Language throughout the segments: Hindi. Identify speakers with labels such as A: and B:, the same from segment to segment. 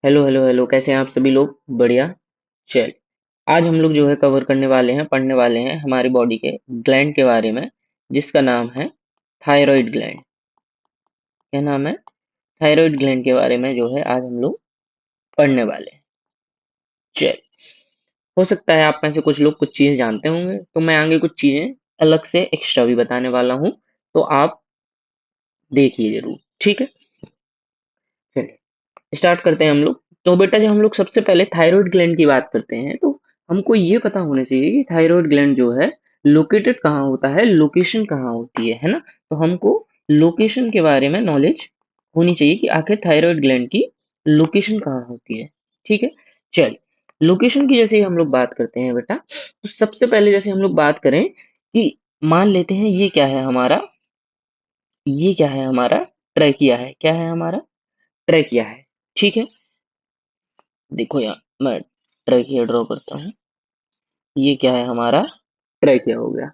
A: हेलो हेलो हेलो, कैसे हैं आप सभी लोग? बढ़िया। चल, आज हम लोग जो है कवर करने वाले हैं, पढ़ने वाले हैं हमारी बॉडी के ग्लैंड के बारे में, जिसका नाम है थायराइड ग्लैंड। क्या नाम है? थायराइड ग्लैंड के बारे में जो है आज हम लोग पढ़ने वाले हैं। चल, हो सकता है आप में से कुछ लोग कुछ चीजें जानते होंगे, तो मैं आगे कुछ चीजें अलग से एक्स्ट्रा भी बताने वाला हूँ, तो आप देखिए जरूर। ठीक है, चलिए स्टार्ट करते हैं हम लोग। तो बेटा, जब हम लोग सबसे पहले थायराइड ग्लैंड की बात करते हैं, तो हमको ये पता होना चाहिए कि थायराइड ग्लैंड जो है लोकेटेड कहाँ होता है, लोकेशन कहाँ होती है ना। तो हमको लोकेशन के बारे में नॉलेज होनी चाहिए कि आखिर थायराइड ग्लैंड की लोकेशन कहाँ होती है। ठीक है, चल, लोकेशन की जैसे ही हम लोग बात करते हैं बेटा, तो सबसे पहले जैसे हम लोग बात करें कि मान लेते हैं ये क्या है हमारा ट्रैकिया है। क्या है हमारा? ट्रैकिया है। ठीक है, देखो यहाँ मैं ट्रैकिया ड्रॉ करता हूँ। ये क्या है हमारा? ट्रैकिया हो गया।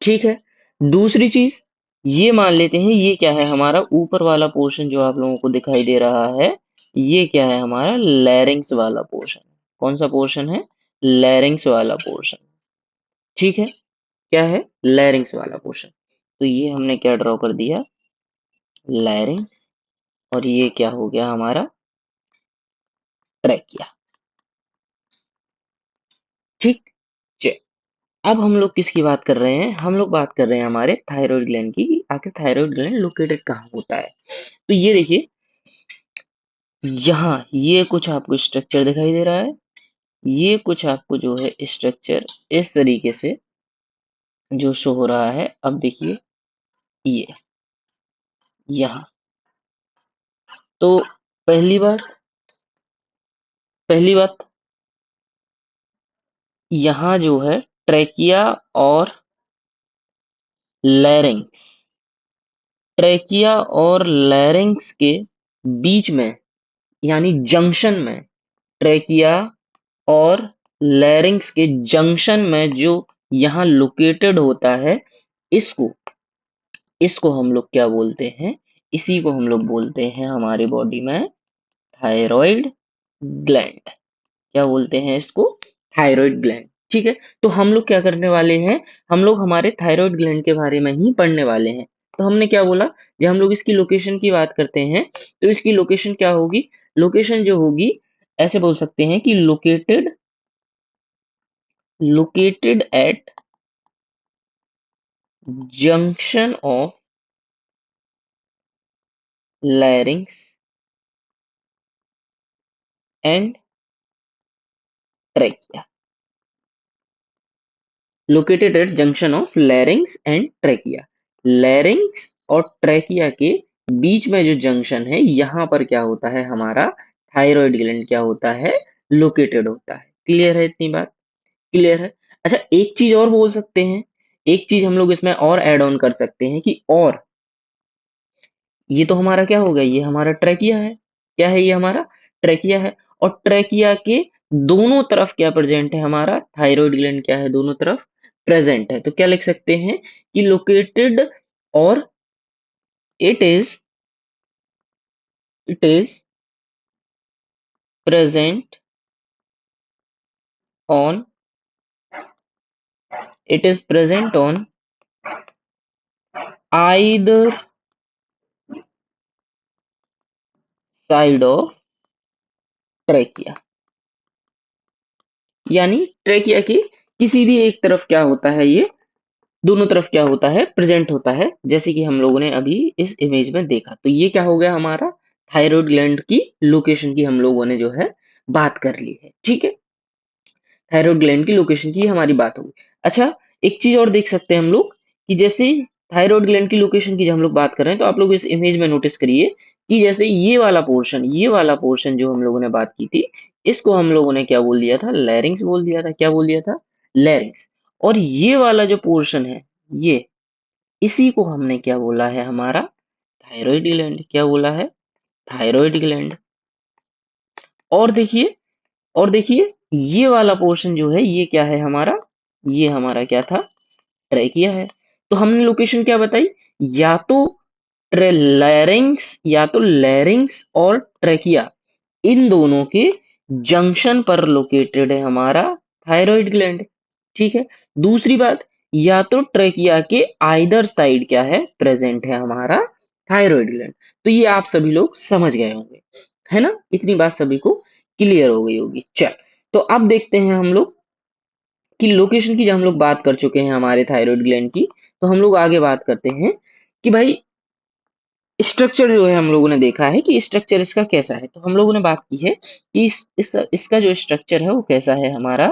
A: ठीक है, दूसरी चीज ये मान लेते हैं, ये क्या है हमारा ऊपर वाला पोर्शन जो आप लोगों को दिखाई दे रहा है, ये क्या है हमारा? लैरिंग्स वाला पोर्शन। कौन सा पोर्शन है? लैरिंग्स वाला पोर्शन। ठीक है, क्या है? लैरिंग्स वाला पोर्शन। तो ये हमने क्या ड्रॉ कर दिया? लैरिंग। और ये क्या हो गया हमारा? ट्रैकिया। ठीक। अब हम लोग किसकी बात कर रहे हैं? हम लोग बात कर रहे हैं हमारे थायराइड ग्लैंड की, कि आखिर थायराइड ग्लैंड लोकेटेड कहाँ होता है। तो ये देखिए, यहाँ ये कुछ आपको स्ट्रक्चर दिखाई दे रहा है। ये कुछ आपको जो है स्ट्रक्चर इस तरीके से जो शो हो रहा है। अब देखिए, ये यहाँ, तो पहली बात पहली बात यहाँ जो है ट्रैकिया और लैरिंग्स, ट्रैकिया और लैरिंग्स के बीच में, यानी जंक्शन में, ट्रैकिया और लैरिंग्स के जंक्शन में जो यहाँ लोकेटेड होता है, इसको इसको हम लोग क्या बोलते हैं? इसी को हम लोग बोलते हैं हमारी बॉडी में थायराइड ग्लैंड। क्या बोलते हैं इसको? Thyroid gland. ठीक है, तो हम लोग क्या करने वाले हैं? हम लोग हमारे थायराइड ग्लैंड के बारे में ही पढ़ने वाले हैं। तो हमने क्या बोला? जब हम लोग इसकी लोकेशन की बात करते हैं, तो इसकी लोकेशन क्या होगी? लोकेशन जो होगी, ऐसे बोल सकते हैं कि located at junction of larynx and trachea। located at junction of larynx and trachea। larynx और trachea के बीच में जो जंक्शन है, यहाँ पर क्या होता है हमारा? थायराइड ग्लैंड क्या होता है? लोकेटेड होता है। क्लियर है? इतनी बात क्लियर है? अच्छा, एक चीज और बोल सकते हैं, एक चीज हम लोग इसमें और ऐड ऑन कर सकते हैं कि और ये तो हमारा क्या होगा? ये हमारा ट्रैकिया है। क्या है? ये हमारा ट्रैकिया है। और ट्रैकिया के दोनों तरफ क्या प्रेजेंट है हमारा? थायराइड ग्लैंड क्या है? दोनों तरफ प्रेजेंट है। तो क्या लिख सकते हैं कि लोकेटेड, और it is it is present on it is present on either side of trachea. यानी ट्रैकिया की किसी भी एक तरफ क्या होता है? ये दोनों तरफ क्या होता है? प्रेजेंट होता है, जैसे कि हम लोगों ने अभी इस इमेज में देखा। तो ये क्या हो गया हमारा? थायराइड ग्लैंड की लोकेशन की हम लोगों ने जो है बात कर ली है। ठीक है, थायराइड ग्लैंड की लोकेशन की हमारी बात होगी। अच्छा, एक चीज और देख सकते हैं हम लोग, कि जैसे थायराइड ग्लैंड की लोकेशन की जब हम लोग बात कर रहे हैं, तो आप लोग इस इमेज में नोटिस करिए कि जैसे ये वाला पोर्शन जो हम लोगों ने बात की थी, इसको हम लोगों ने क्या बोल दिया था? लैरिंग्स बोल दिया था। क्या बोल दिया था? लैरिंग्स। और ये वाला जो पोर्शन है, ये इसी को हमने क्या बोला है? हमारा थायराइड ग्लैंड। क्या बोला है? Thyroid gland. और देखिए, ये वाला पोर्शन जो है, ये क्या है हमारा? ये हमारा क्या था? ट्रैकिया है। तो हमने लोकेशन क्या बताई? या तो लैरिंग्स, या तो लैरिंग्स और ट्रैकिया इन दोनों के जंक्शन पर लोकेटेड है हमारा थायराइड ग्लैंड। ठीक है। दूसरी बात, या तो ट्रेकिया के आइदर साइड क्या है, प्रेजेंट है हमारा थायराइड ग्लैंड। तो ये आप सभी लोग समझ गए होंगे, है ना? इतनी बात सभी को क्लियर हो गई होगी। चल, तो अब देखते हैं हम लोग कि लोकेशन की, जब हम लोग बात कर चुके हैं हमारे थायराइड ग्लैंड की, तो हम लोग आगे बात करते हैं कि भाई स्ट्रक्चर जो है, हम लोगों ने देखा है कि स्ट्रक्चर इसका कैसा है। तो हम लोगों ने बात की है कि इसका जो स्ट्रक्चर है वो कैसा है हमारा,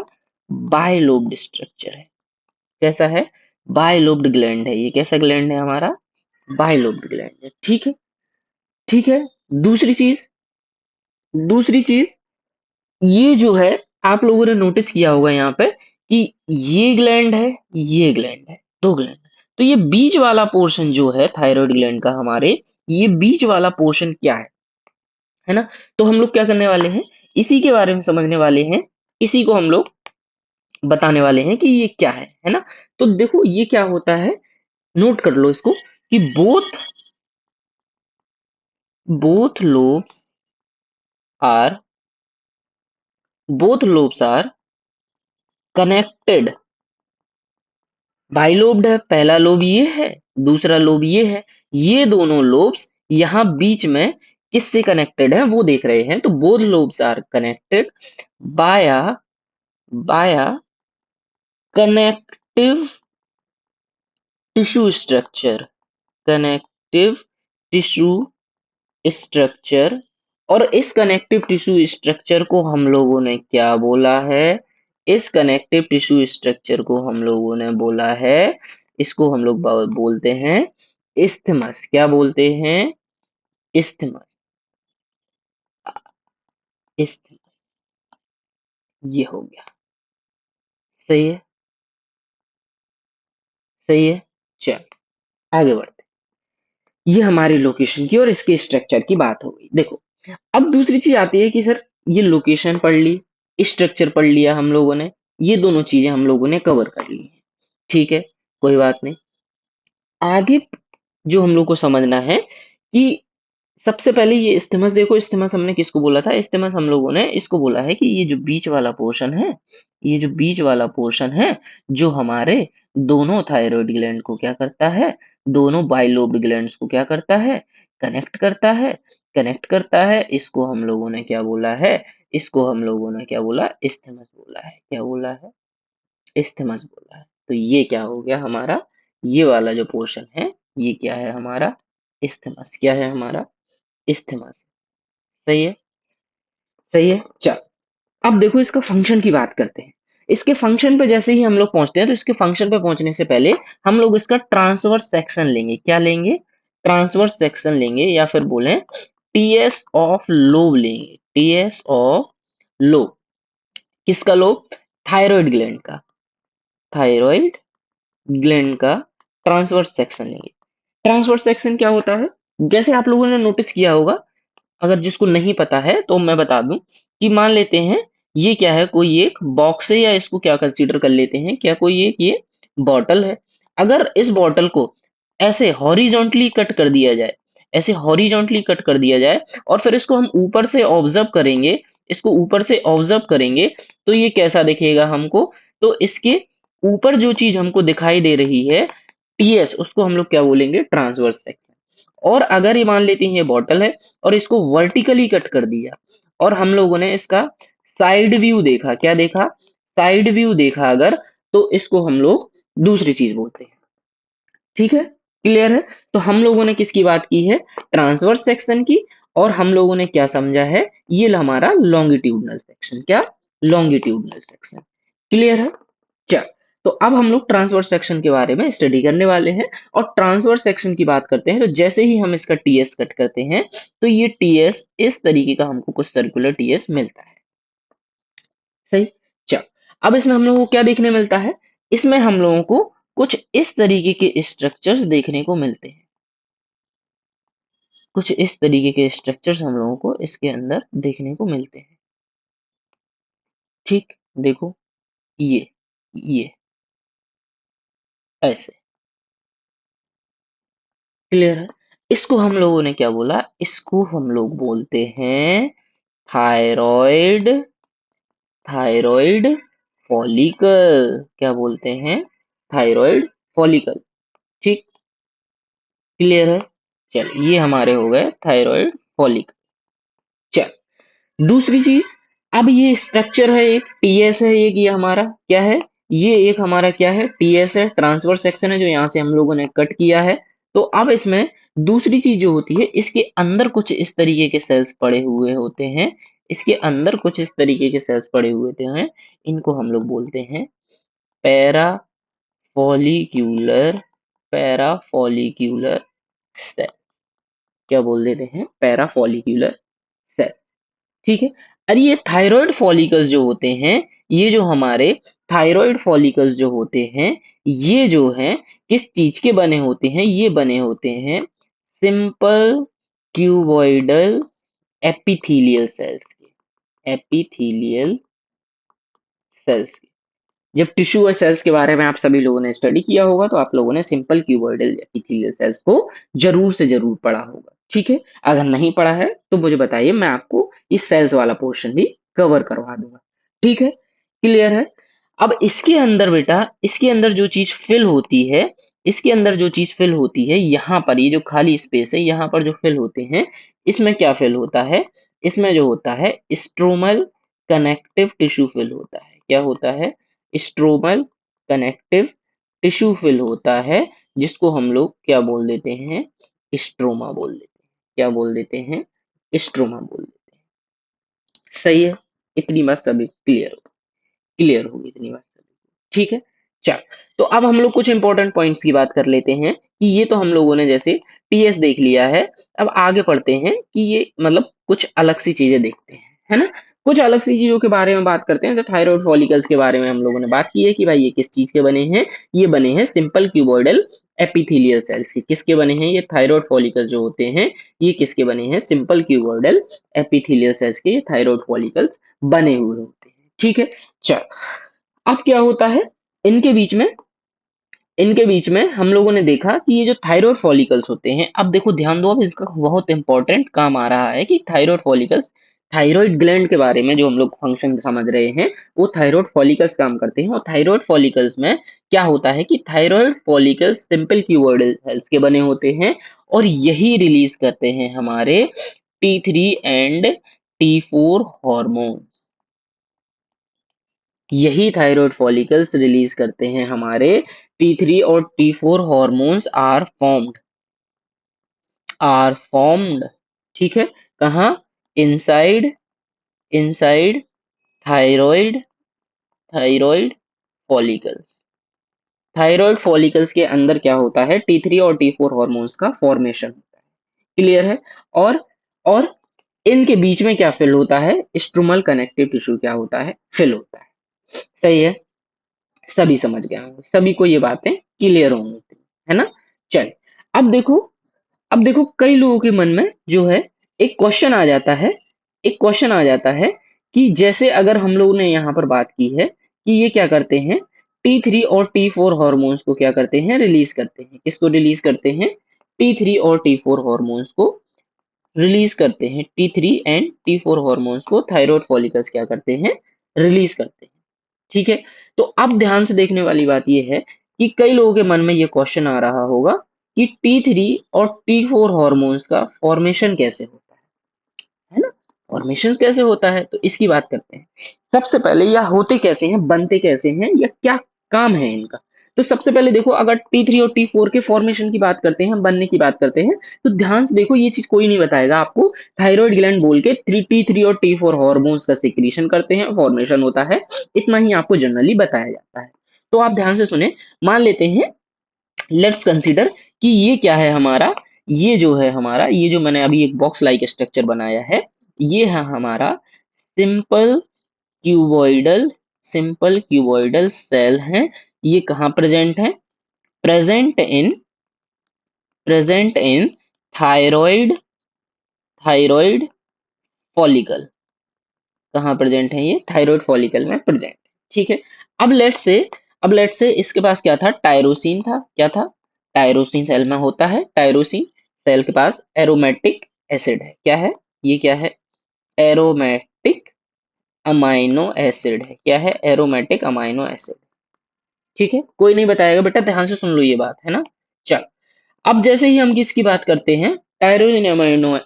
A: बायलोब्ड स्ट्रक्चर है। कैसा है? बायलोब्ड ग्लैंड है। ये कैसा ग्लैंड है हमारा? बायलोब्ड ग्लैंड है। ठीक है। ठीक है। दूसरी चीज, दूसरी चीज, ये जो है, आप लोगों ने नोटिस किया होगा यहाँ पे कि ये ग्लैंड है, ये ग्लैंड है, दो ग्लैंड। तो ये बीच वाला पोर्शन जो है थायराइड ग्लैंड का हमारे, ये बीच वाला पोर्शन क्या है ना? तो हम लोग क्या करने वाले हैं, इसी के बारे में समझने वाले हैं, इसी को हम लोग बताने वाले हैं कि ये क्या है ना? तो देखो ये क्या होता है, नोट कर लो इसको कि both lobes are both lobes are connected। Bilobed है, पहला लोब ये है, दूसरा लोब ये है। ये दोनों लोब्स यहाँ बीच में किससे कनेक्टेड है वो देख रहे हैं। तो बोथ लोब्स आर कनेक्टेड बाया बाया connective tissue structure, connective tissue structure. और इस कनेक्टिव टिश्यू स्ट्रक्चर को हम लोगों ने क्या बोला है? इस कनेक्टिव टिश्यू स्ट्रक्चर को हम लोगों ने बोला है, इसको हम लोग बोलते हैं इस्थमस। क्या बोलते हैं? इस्थमस। इस्थमस। ये हो गया। सही है। सही है। चल, आगे बढ़ते हैं। ये हमारी लोकेशन की और इसके स्ट्रक्चर की बात हो गई। देखो, अब दूसरी चीज आती है कि सर, ये लोकेशन पढ़ ली, स्ट्रक्चर पढ़ लिया हम लोगों ने, ये दोनों चीजें हम लोगों ने कवर कर ली हैं। ठीक है, कोई बात नहीं। आगे जो हम लोग को समझना है कि सबसे पहले ये इस्तेमस देखो। इस्तेमस हमने किसको बोला था? इस्तेमस हम लोगों ने इसको बोला है कि ये जो बीच वाला पोर्शन है, ये जो बीच वाला पोर्शन है, जो हमारे दोनों थायराइड ग्लैंड को क्या करता है, दोनों बाइलोब्ड ग्लैंड्स को क्या करता है, कनेक्ट करता है। कनेक्ट करता है, इसको हम लोगों ने क्या बोला है? इसको हम लोगों ने क्या बोला? इस्तेमस बोला है। क्या बोला है? इस्तेमस बोला है। तो ये क्या हो गया हमारा, ये वाला जो पोर्शन है, ये क्या है हमारा? इस्तेमस। क्या है हमारा? इस्तेमस। सही है। सही है। चल, अब देखो इसका फंक्शन की बात करते हैं। इसके फंक्शन पे जैसे ही हम लोग पहुंचते हैं, तो इसके फंक्शन पे पहुंचने से पहले हम लोग इसका ट्रांसवर्स सेक्शन लेंगे। क्या लेंगे? ट्रांसवर्स सेक्शन लेंगे, या फिर बोले टीएस ऑफ लोब लेंगे। TS of lobe. किसका लोब? थायराइड ग्लैंड का। थायराइड ग्लैंड का ट्रांसवर्स सेक्शन लेंगे। ट्रांसवर्स सेक्शन क्या होता है? जैसे आप लोगों ने नोटिस किया होगा, अगर जिसको नहीं पता है तो मैं बता दूं कि मान लेते हैं ये क्या है, कोई एक बॉक्स है, या इसको क्या कंसीडर कर लेते हैं, क्या कोई एक ये बॉटल है। अगर इस बॉटल को ऐसे हॉरिजॉन्टली कट कर दिया जाए, ऐसे हॉरिजॉन्टली कट कर दिया जाए, और फिर इसको हम ऊपर से ऑब्जर्व करेंगे, इसको ऊपर से ऑब्जर्व करेंगे, तो ये कैसा दिखेगा हमको? तो इसके ऊपर जो चीज हमको दिखाई दे रही है, टीएस, उसको हम लोग क्या बोलेंगे? Transverse section. और अगर ये मान लेते हैं ये बॉटल है, और इसको वर्टिकली कट कर दिया, और हम लोगों ने इसका साइड व्यू देखा। क्या देखा? साइड व्यू देखा अगर, तो इसको हम लोग दूसरी चीज बोलते हैं। ठीक है, क्लियर है? तो हम लोगों ने किसकी बात की है? ट्रांसवर्स सेक्शन की। और हम लोगों ने क्या समझा है? ये हमारा लॉन्गिट्यूडनल सेक्शन। क्या? Longitudinal section. क्लियर है? क्या? तो अब हम लोग ट्रांसवर्स सेक्शन के बारे में स्टडी करने वाले हैं। और ट्रांसवर्स सेक्शन की बात करते हैं, तो जैसे ही हम इसका टीएस कट करते हैं, तो ये टीएस इस तरीके का हमको कुछ सर्कुलर टीएस मिलता है। सही। चल, अब इसमें हम लोगों को क्या देखने मिलता है? इसमें हम लोगों को कुछ इस तरीके के स्ट्रक्चर्स देखने को मिलते हैं। कुछ इस तरीके के स्ट्रक्चर्स हम लोगों को इसके अंदर देखने को मिलते हैं। ठीक, देखो, ये ऐसे। क्लियर है? इसको हम लोगों ने क्या बोला? इसको हम लोग बोलते हैं थायरॉइड थायरॉइड फॉलिकल, क्या बोलते हैं, थायरॉइड फॉलिकल। ठीक, क्लियर है। चल ये हमारे हो गए थायरॉइड फॉलिकल। चल दूसरी चीज, अब ये स्ट्रक्चर है, एक टीएस है, एक ये हमारा क्या है, ये एक हमारा क्या है, टीएस है, ट्रांसवर्स सेक्शन है जो यहाँ से हम लोगों ने कट किया है। तो अब इसमें दूसरी चीज जो होती है, इसके अंदर कुछ इस तरीके के सेल्स पड़े हुए होते हैं, इसके अंदर कुछ इस तरीके के सेल्स पड़े हुए होते हैं, इनको हम लोग बोलते हैं पैरा फॉलिक्यूलर, पैराफॉलिक्यूलर सेल, क्या बोल देते हैं, पैराफॉलिक्यूलर सेल। ठीक है। और ये थायराइड फॉलिकल्स जो होते हैं, ये जो हमारे थायराइड फॉलिकल्स जो होते हैं, ये जो हैं किस चीज के बने होते हैं, ये बने होते हैं सिंपल क्यूबॉइडल एपिथेलियल सेल्स के, एपिथेलियल सेल्स के। जब टिश्यू और सेल्स के बारे में आप सभी लोगों ने स्टडी किया होगा तो आप लोगों ने सिंपल क्यूबॉइडल एपिथेलियल सेल्स को जरूर से जरूर पढ़ा होगा। ठीक है, अगर नहीं पढ़ा है तो मुझे बताइए, मैं आपको इस सेल्स वाला पोर्शन भी कवर करवा दूंगा। ठीक है, क्लियर है। अब इसके अंदर बेटा, इसके अंदर जो चीज फिल होती है, इसके अंदर जो चीज फिल होती है, यहाँ पर ये जो खाली स्पेस है, यहाँ पर जो फिल होते हैं, इसमें क्या फिल होता है, इसमें जो होता है स्ट्रोमल कनेक्टिव टिश्यू फिल होता है। क्या होता है, स्ट्रोमल कनेक्टिव टिश्यू फिल होता है, जिसको हम लोग क्या बोल देते हैं, स्ट्रोमा बोल देते हैं। क्या बोल देते हैं, स्ट्रोमा बोल देते हैं। सही है, इतनी बात सभी क्लियर होगी इतनी बात सभी को। ठीक है, चल तो अब हम लोग कुछ इंपॉर्टेंट पॉइंट्स की बात कर लेते हैं कि ये तो हम लोगों ने जैसे टीएस देख लिया है, अब आगे पढ़ते हैं कि ये मतलब कुछ अलग सी चीजें देखते हैं, है ना। कुछ अलग सी चीजों के बारे में बात करते हैं। तो थायराइड फॉलिकल्स के बारे में हम लोगों ने बात की है कि भाई ये किस चीज के बने हैं, ये बने हैं सिंपल क्यूबॉइडल एपिथेलियल सेल्स के। किसके बने हैं ये थायराइड फॉलिकल्स जो होते हैं, ये किसके बने हैं, सिंपल क्यूबॉइडल एपिथेलियल सेल्स के, ये थायराइड फॉलिकल्स बने हुए होते हैं। ठीक है, चल अब क्या होता है, इनके बीच में इनके बीच में हम लोगों ने देखा कि ये जो थायराइड फॉलिकल्स होते हैं, अब देखो ध्यान दो, अब इसका बहुत इंपॉर्टेंट काम आ रहा है कि थायराइड फॉलिकल्स, थायराइड ग्लैंड के बारे में जो हम लोग फंक्शन समझ रहे हैं, वो थायराइड फॉलिकल्स काम करते हैं। और थायराइड फॉलिकल्स में क्या होता है कि thyroid follicles simple cuboidal cells के बने होते हैं, और यही रिलीज करते हैं हमारे T3 एंड T4 हार्मोन। यही थायराइड फॉलिकल्स रिलीज करते हैं हमारे T3 और T4 हार्मोन्स आर फॉर्म्ड। ठीक है, कहाँ, inside inside thyroid thyroid follicles. Thyroid follicles के अंदर क्या होता है, T3 और T4 हार्मोन्स का फॉर्मेशन होता है। क्लियर है। और इनके बीच में क्या फिल होता है, स्ट्रूमल कनेक्टिव टिश्यू क्या होता है, फिल होता है। सही है, सभी समझ गए होंगे, सभी को ये बातें क्लियर होंगी, है ना। चल अब देखो कई लोगों के मन में जो है एक क्वेश्चन आ जाता है, एक क्वेश्चन आ जाता है कि जैसे अगर हम लोग ने यहाँ पर बात की है कि ये क्या करते हैं, T3 और T4 हार्मोन्स को क्या करते हैं, रिलीज करते हैं। किसको रिलीज करते हैं, T3 और T4 हार्मोन्स को रिलीज करते हैं। T3 एंड T4 हार्मोन्स को थायराइड फॉलिकल्स क्या करते हैं, रिलीज करते हैं। ठीक है, तो अब ध्यान से देखने वाली बात यह है कि कई लोगों के मन में यह क्वेश्चन आ रहा होगा कि T3 और T4 हार्मोन्स का फॉर्मेशन कैसे होता है ना, फॉर्मेशन कैसे होता है, तो इसकी बात करते हैं। सबसे पहले यह होते कैसे हैं, बनते कैसे हैं, या क्या काम है इनका। तो सबसे पहले देखो, अगर T3 और T4 के फॉर्मेशन की बात करते हैं, बनने की बात करते हैं, तो ध्यान से देखो, ये चीज कोई नहीं बताएगा आपको। थायराइड ग्लैंड बोल के T3 और T4 हार्मोन्स का सिक्रीशन करते हैं, फॉर्मेशन होता है, इतना ही आपको जनरली बताया जाता है। तो आप ध्यान से सुने, मान लेते हैं, लेट्स कंसीडर कि ये क्या है हमारा, ये जो है हमारा, ये जो मैंने अभी एक बॉक्स लाइक स्ट्रक्चर बनाया है, ये है हमारा simple cuboidal simple cuboidal cell है। ये कहाँ प्रेजेंट है, present in present in thyroid thyroid follicle. कहाँ प्रेजेंट है, ये थायराइड फॉलिकल में प्रेजेंट। ठीक है, अब लेट से इसके पास क्या था, टायरोसिन था। क्या था, टायरोसिन सेल में होता है, टायरोसिन सेल के पास एरोमेटिक एसिड है। क्या है, ये क्या है, एरोमेटिक अमाइनो एसिड है। क्या है? Aromatic amino acid. ठीक है, कोई नहीं बताएगा बेटा, ध्यान से सुन लो ये बात, है ना। चल, अब जैसे ही हम किसकी बात करते हैं, टायरोसिन अमाइनो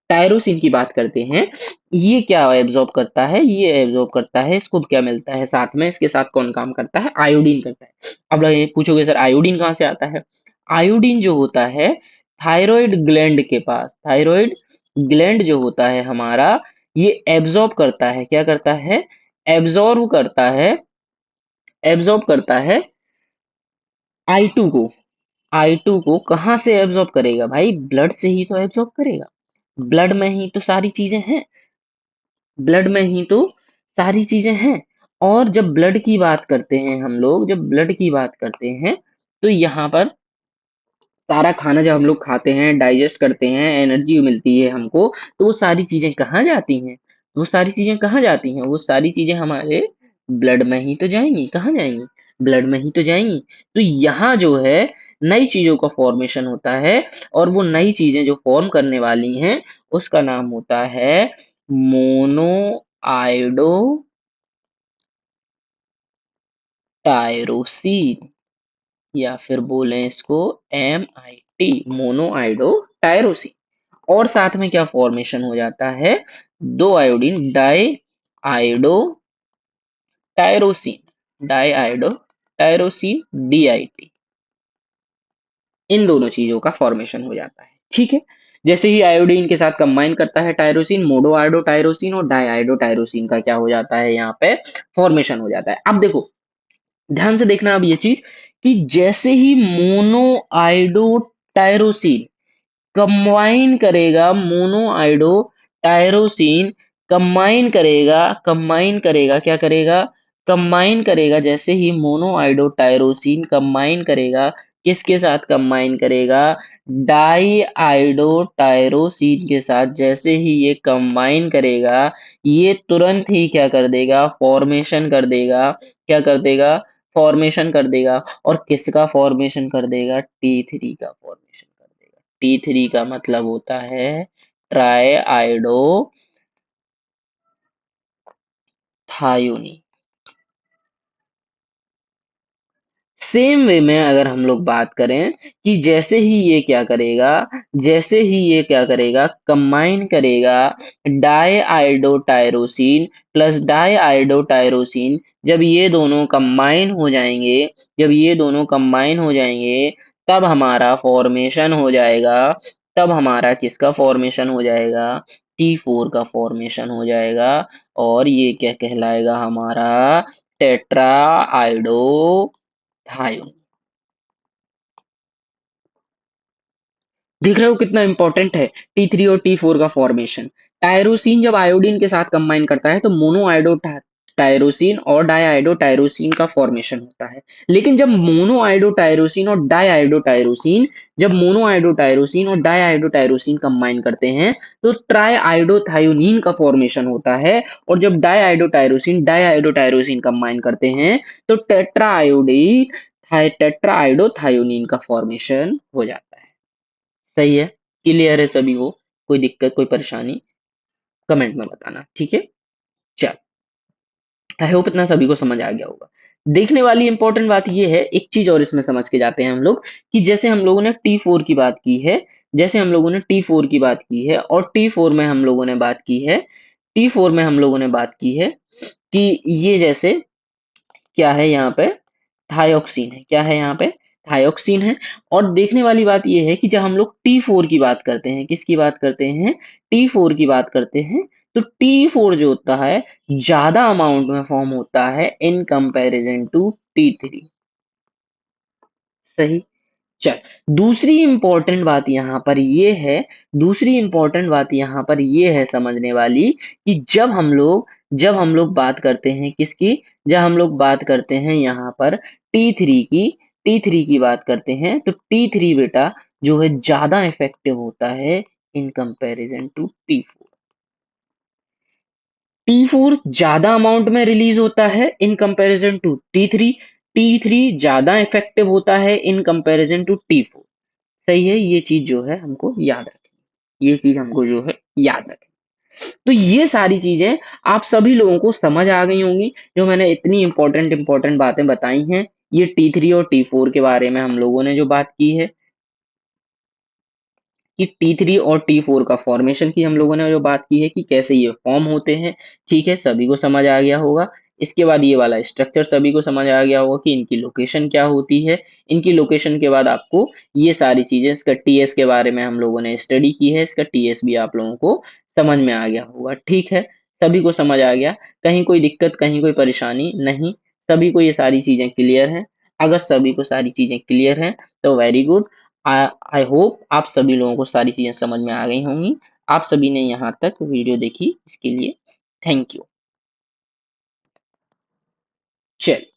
A: टायरोसिन की बात करते हैं, ये क्या एब्जॉर्ब करता है? ये एब्जॉर्ब करता है, इसको क्या मिलता है साथ में? इसके साथ कौन काम करता है? आयोडीन करता है। अब ये पूछोगे सर आयोडीन कहाँ से आता है? आयोडीन जो होता है थायराइड ग्लैंड के पास, थायराइड ग्लैंड जो होता है हमारा, ये एब्जॉर्ब करता है। क्या करता है? एब्जॉर्ब करता है, एब्जॉर्ब करता है I2 को। I2 को कहाँ से एब्जॉर्ब करेगा भाई? ब्लड से ही तो एब्जॉर्ब करेगा। ब्लड में ही तो सारी चीजें हैं, ब्लड में ही तो सारी चीजें हैं। और जब ब्लड की बात करते हैं हम लोग, जब ब्लड की बात करते हैं, तो यहाँ पर सारा खाना जब हम लोग खाते हैं, डाइजेस्ट करते हैं, एनर्जी मिलती है हमको, तो वो सारी चीजें कहाँ जाती हैं? वो सारी चीजें कहाँ जाती हैं? वो सारी चीजें हमारे ब्लड में ही तो जाएंगी। कहाँ जाएंगी? ब्लड में ही तो जाएंगी। तो यहाँ जो है नई चीजों का फॉर्मेशन होता है, और वो नई चीजें जो फॉर्म करने वाली हैं, उसका नाम होता है मोनो आयोडो टायरोसिन, या फिर बोलें इसको MIT, मोनो आयोडो टायरोसिन। और साथ में क्या फॉर्मेशन हो जाता है? दो iodine diiodotyrosine, diiodotyrosine DIT, इन दोनों चीजों का फॉर्मेशन हो जाता है। ठीक है, जैसे ही आयोडीन के साथ कंबाइन करता है टायरोसिन, मोनो आयोडो टायरोसिन और डाई आयोडो टायरोसिन का क्या हो जाता है? यहाँ पे फॉर्मेशन हो जाता है। अब देखो, ध्यान से देखना अब ये चीज, कि जैसे ही मोनो आयोडो टायरोसिन कंबाइन करेगा, मोनो आयोडो टायरोसिन कंबाइन करेगा, कंबाइन करेगा, क्या करेगा? कंबाइन करेगा। जैसे ही मोनो आयोडो टायरोसिन कंबाइन करेगा, किसके साथ कंबाइन करेगा? डाई आयोडो टायरोसिन के साथ। जैसे ही ये कंबाइन करेगा, ये तुरंत ही क्या कर देगा? फॉर्मेशन कर देगा। क्या कर देगा? फॉर्मेशन कर देगा। और किसका फॉर्मेशन कर देगा? T3 का फॉर्मेशन कर देगा। T3 का मतलब होता है ट्राई आयोडो थायोनी। सेम वे में अगर हम लोग बात करें, कि जैसे ही ये क्या करेगा, जैसे ही ये क्या करेगा? कंबाइन करेगा diiodotyrosine plus diiodotyrosine. जब ये दोनों कंबाइन हो जाएंगे, जब ये दोनों कंबाइन हो जाएंगे, तब हमारा फॉर्मेशन हो जाएगा। तब हमारा किसका फॉर्मेशन हो जाएगा? T4 का फॉर्मेशन हो जाएगा। और ये क्या कहलाएगा हमारा? Tetra iodo thione. देख रहे हो कितना इंपॉर्टेंट है T3 और T4 का फॉर्मेशन। टायरोसिन जब आयोडीन के साथ कंबाइन करता है, तो मोनो आयोडो टायरोसिन और डाइआयोडो टायरोसिन का फॉर्मेशन होता है। लेकिन जब मोनो आयोडो टायरोसिन और डाइआयोडो टायरोसिन, जब मोनो आयोडो टायरोसिन और डाइआयोडो टायरोसिन कंबाइन करते हैं, तो ट्राई आयोडो थायोनीन का फॉर्मेशन होता है। और जब डाइआयोडो टायरोसिन कंबाइन करते हैं, तो टेट्रा आयोडो थायोनीन का फॉर्मेशन हो जाता है। सही है, क्लियर है सभी को? कोई दिक्कत, कोई परेशानी? कमेंट में बताना, ठीक है। चल, आई होप इतना सभी को समझ आ गया होगा। देखने वाली इंपॉर्टेंट बात ये है, एक चीज और इसमें समझ के जाते हैं हम लोग, कि जैसे हम लोगों ने T4 की बात की है, जैसे हम लोगों ने T4 की बात की है, और T4 में हम लोगों ने बात की है, T4 में हम लोगों ने बात की है कि ये जैसे क्या है यहाँ पे? थायोक्सिन है। क्या है यहाँ पे? थायोक्सिन है। और देखने वाली बात यह है कि जब हम लोग T4 की बात करते हैं, किसकी बात करते हैं? T4 की बात करते हैं, तो T4 जो होता है ज्यादा अमाउंट में फॉर्म होता है इन कंपैरिजन टू T3। सही। चल, दूसरी इंपॉर्टेंट बात यहाँ पर ये है, दूसरी इंपॉर्टेंट बात यहाँ पर ये है समझने वाली, कि जब हम लोग बात करते हैं किसकी? जब हम लोग बात करते हैं यहाँ पर T3 की, T3 की बात करते हैं, तो T3 बेटा जो है ज्यादा इफेक्टिव होता है in comparison to T4। T4 ज्यादा अमाउंट में रिलीज होता है in comparison to T3। T3 ज्यादा इफेक्टिव होता है इन कंपैरिजन टू T4। सही है, ये चीज जो है हमको याद रखनी, ये चीज हमको जो है याद रखनी। तो ये सारी चीजें आप सभी लोगों को समझ आ गई होंगी, जो मैंने इतनी इंपॉर्टेंट इंपॉर्टेंट बातें बताई हैं। ये T3 और T4 के बारे में हम लोगों ने जो बात की है, कि T3 और T4 का फॉर्मेशन की हम लोगों ने जो बात की है कि कैसे ये फॉर्म होते हैं, ठीक है, सभी को समझ आ गया होगा। इसके बाद ये वाला स्ट्रक्चर सभी को समझ आ गया होगा कि इनकी लोकेशन क्या होती है। इनकी लोकेशन के बाद आपको ये सारी चीजें, इसका टीएस के बारे में हम लोगों ने स्टडी की है, इसका टीएस भी आप लोगों को समझ में आ गया होगा, ठीक है। सभी को समझ आ गया, कहीं कोई दिक्कत, कहीं कोई परेशानी नहीं, सभी को ये सारी चीजें क्लियर हैं। अगर सभी को सारी चीजें क्लियर हैं तो वेरी गुड। आई होप आप सभी लोगों को सारी चीजें समझ में आ गई होंगी। आप सभी ने यहाँ तक वीडियो देखी, इसके लिए थैंक यू। चलिए।